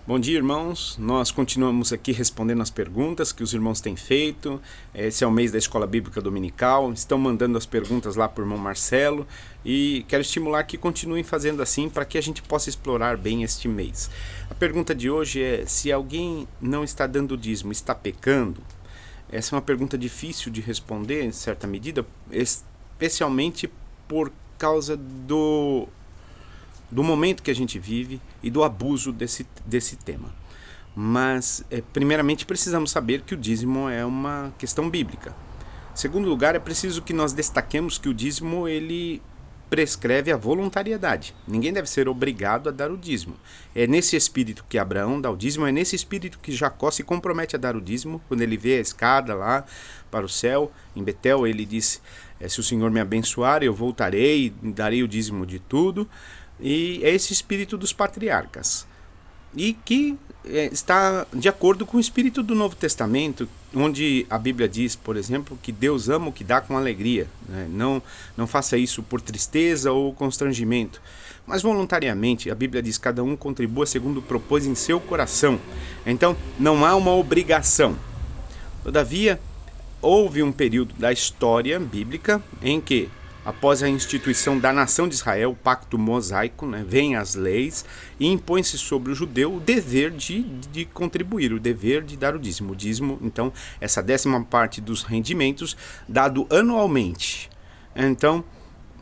Bom dia, irmãos. Nós continuamos aqui respondendo as perguntas que os irmãos têm feito. Esse é o mês da Escola Bíblica Dominical. Estão mandando as perguntas lá para o irmão Marcelo e quero estimular que continuem fazendo assim para que a gente possa explorar bem este mês. A pergunta de hoje é: se alguém não está dando dízimo, está pecando? Essa é uma pergunta difícil de responder em certa medida, especialmente por causa do momento que a gente vive e do abuso desse tema. Mas, primeiramente, precisamos saber que o dízimo é uma questão bíblica. Em segundo lugar, é preciso que nós destaquemos que o dízimo ele prescreve a voluntariedade. Ninguém deve ser obrigado a dar o dízimo. É nesse espírito que Abraão dá o dízimo, é nesse espírito que Jacó se compromete a dar o dízimo. Quando ele vê a escada lá para o céu, em Betel, ele disse: se o Senhor me abençoar, eu voltarei e darei o dízimo de tudo. E é esse espírito dos patriarcas, e que está de acordo com o espírito do Novo Testamento, onde a Bíblia diz, por exemplo, que Deus ama o que dá com alegria, né? Não faça isso por tristeza ou constrangimento, mas voluntariamente. A Bíblia diz: cada um contribua segundo propôs em seu coração. Então não há uma obrigação. Todavia, houve um período da história bíblica em que, após a instituição da nação de Israel, o pacto mosaico, né, vêm as leis e impõe-se sobre o judeu o dever de contribuir, o dever de dar o dízimo. O dízimo, então, essa 10ª parte dos rendimentos, dado anualmente. Então,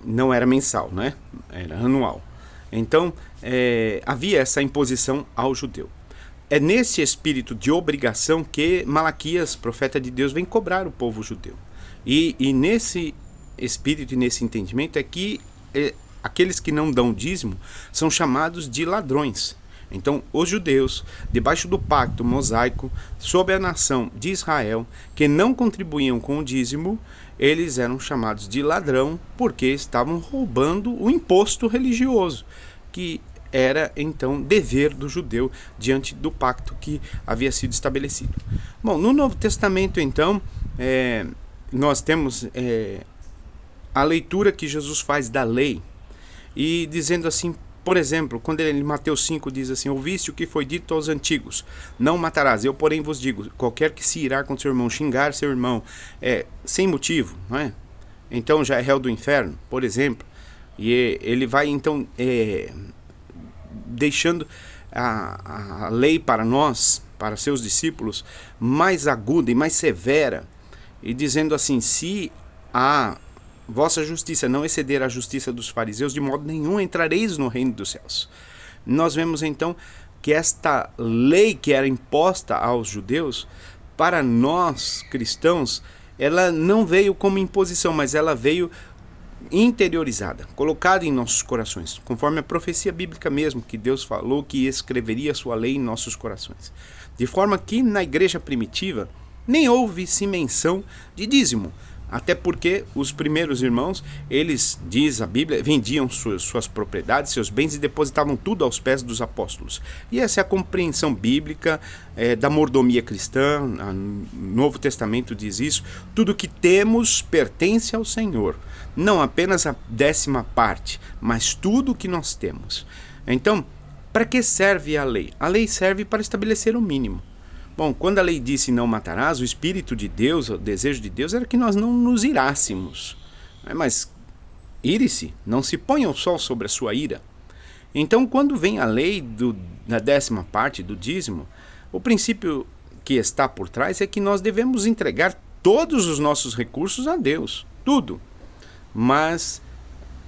não era mensal, né? Era anual. Então, havia essa imposição ao judeu. É nesse espírito de obrigação que Malaquias, profeta de Deus, vem cobrar o povo judeu. E nesse espírito e nesse entendimento é que aqueles que não dão dízimo são chamados de ladrões. Então, os judeus, debaixo do pacto mosaico, sob a nação de Israel, que não contribuíam com o dízimo, eles eram chamados de ladrão porque estavam roubando o imposto religioso, que era então dever do judeu diante do pacto que havia sido estabelecido. Bom, no Novo Testamento, então, nós temos a leitura que Jesus faz da lei, e dizendo assim, por exemplo, quando ele em Mateus 5 diz assim: ouviste o que foi dito aos antigos, não matarás, eu porém vos digo, qualquer que se irá contra seu irmão, xingar seu irmão, sem motivo, não é? Então já é réu do inferno, por exemplo. E ele vai então deixando a lei para nós, para seus discípulos, mais aguda e mais severa, e dizendo assim: se a vossa justiça não exceder a justiça dos fariseus, de modo nenhum entrareis no reino dos céus. Nós vemos então que esta lei que era imposta aos judeus, para nós cristãos, ela não veio como imposição, mas ela veio interiorizada, colocada em nossos corações, conforme a profecia bíblica mesmo, que Deus falou que escreveria a sua lei em nossos corações. De forma que na igreja primitiva nem houve-se menção de dízimo. Até porque os primeiros irmãos, eles, diz a Bíblia, vendiam suas propriedades, seus bens, e depositavam tudo aos pés dos apóstolos. E essa é a compreensão bíblica da mordomia cristã. O Novo Testamento diz isso: tudo que temos pertence ao Senhor. Não apenas a 10ª parte, mas tudo que nós temos. Então, para que serve a lei? A lei serve para estabelecer o mínimo. Bom, quando a lei disse não matarás, o Espírito de Deus, o desejo de Deus era que nós não nos irássemos. Mas ire-se, não se ponha o sol sobre a sua ira. Então, quando vem a lei da 10ª parte do dízimo, o princípio que está por trás é que nós devemos entregar todos os nossos recursos a Deus, tudo. Mas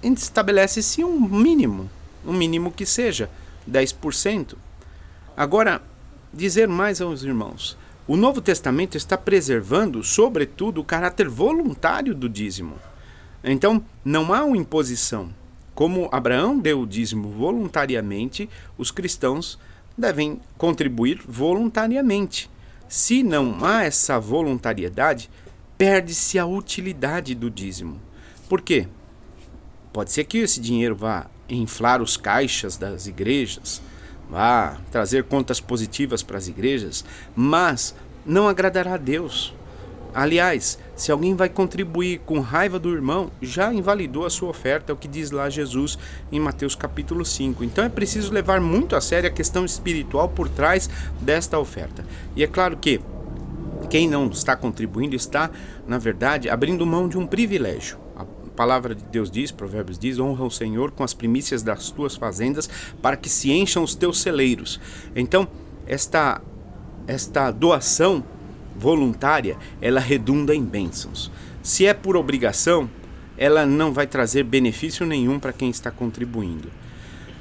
estabelece-se um mínimo que seja 10%. Agora, dizer mais aos irmãos: o Novo Testamento está preservando, sobretudo, o caráter voluntário do dízimo. Então, não há uma imposição. Como Abraão deu o dízimo voluntariamente, os cristãos devem contribuir voluntariamente. Se não há essa voluntariedade, perde-se a utilidade do dízimo. Por quê? Pode ser que esse dinheiro vá inflar os caixas das igrejas, vá trazer contas positivas para as igrejas, mas não agradará a Deus. Aliás, se alguém vai contribuir com raiva do irmão, já invalidou a sua oferta, é o que diz lá Jesus em Mateus capítulo 5. Então é preciso levar muito a sério a questão espiritual por trás desta oferta. E é claro que quem não está contribuindo está, na verdade, abrindo mão de um privilégio. A palavra de Deus diz, Provérbios diz, honra o Senhor com as primícias das tuas fazendas, para que se encham os teus celeiros. Então, esta doação voluntária, ela redunda em bênçãos. Se é por obrigação, ela não vai trazer benefício nenhum para quem está contribuindo.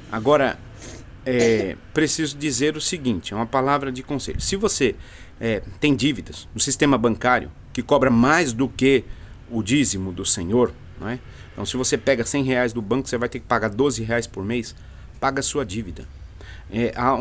Agora, preciso dizer o seguinte, é uma palavra de conselho. Se você tem dívidas no sistema bancário, que cobra mais do que o dízimo do Senhor, não é? Então, se você pega R$100 do banco, você vai ter que pagar R$12 por mês, paga a sua dívida. Há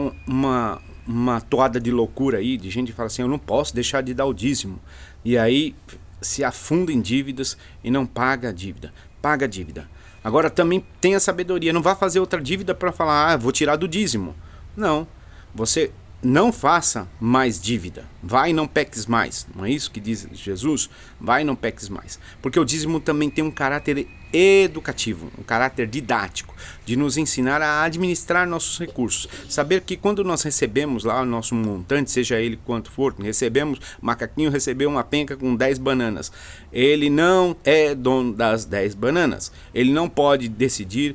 uma toada de loucura aí, de gente que fala assim, eu não posso deixar de dar o dízimo. E aí se afunda em dívidas e não paga a dívida. Paga a dívida. Agora também tenha sabedoria, não vá fazer outra dívida para falar, vou tirar do dízimo. Não, você não faça mais dívida. Vai e não peques mais. Não é isso que diz Jesus? Vai e não peques mais. Porque o dízimo também tem um caráter educativo, um caráter didático, de nos ensinar a administrar nossos recursos. Saber que quando nós recebemos lá o nosso montante, seja ele quanto for, recebemos, macaquinho recebeu uma penca com 10 bananas. Ele não é dono das 10 bananas. Ele não pode decidir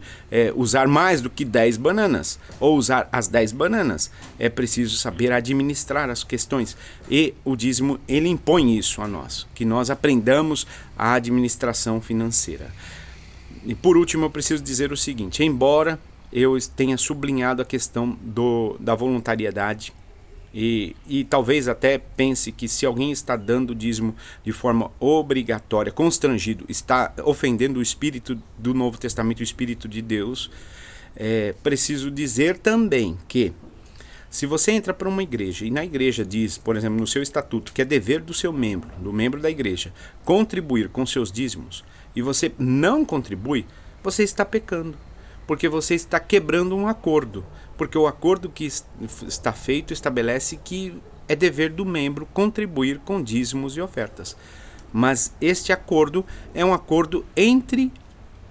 usar mais do que 10 bananas, ou usar as 10 bananas. É preciso saber administrar as questões. E o dízimo, ele impõe isso a nós, que nós aprendamos a administração financeira. E por último, eu preciso dizer o seguinte, embora eu tenha sublinhado a questão da voluntariedade, e talvez até pense que se alguém está dando dízimo de forma obrigatória, constrangido, está ofendendo o Espírito do Novo Testamento, o Espírito de Deus, preciso dizer também que se você entra para uma igreja e na igreja diz, por exemplo, no seu estatuto, que é dever do seu membro, do membro da igreja, contribuir com seus dízimos, e você não contribui, você está pecando, porque você está quebrando um acordo, porque o acordo que está feito estabelece que é dever do membro contribuir com dízimos e ofertas. Mas este acordo é um acordo entre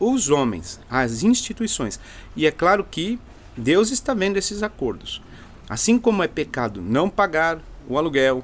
os homens, as instituições, e é claro que Deus está vendo esses acordos. Assim como é pecado não pagar o aluguel,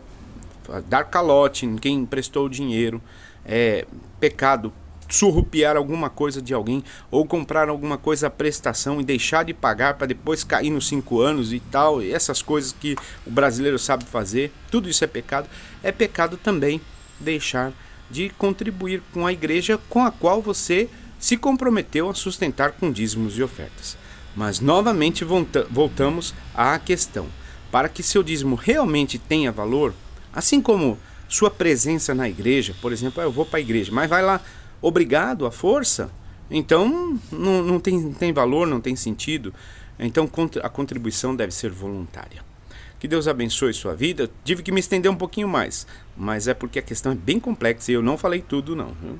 dar calote em quem emprestou o dinheiro, é pecado surrupiar alguma coisa de alguém ou comprar alguma coisa à prestação e deixar de pagar para depois cair nos 5 anos e tal, e essas coisas que o brasileiro sabe fazer, tudo isso é pecado. É pecado também deixar de contribuir com a igreja com a qual você se comprometeu a sustentar com dízimos e ofertas. Mas novamente voltamos à questão, para que seu dízimo realmente tenha valor, assim como sua presença na igreja, por exemplo, eu vou para a igreja, mas vai lá obrigado à força, então não tem valor, não tem sentido. Então a contribuição deve ser voluntária. Que Deus abençoe sua vida. Tive que me estender um pouquinho mais, mas é porque a questão é bem complexa e eu não falei tudo não, viu?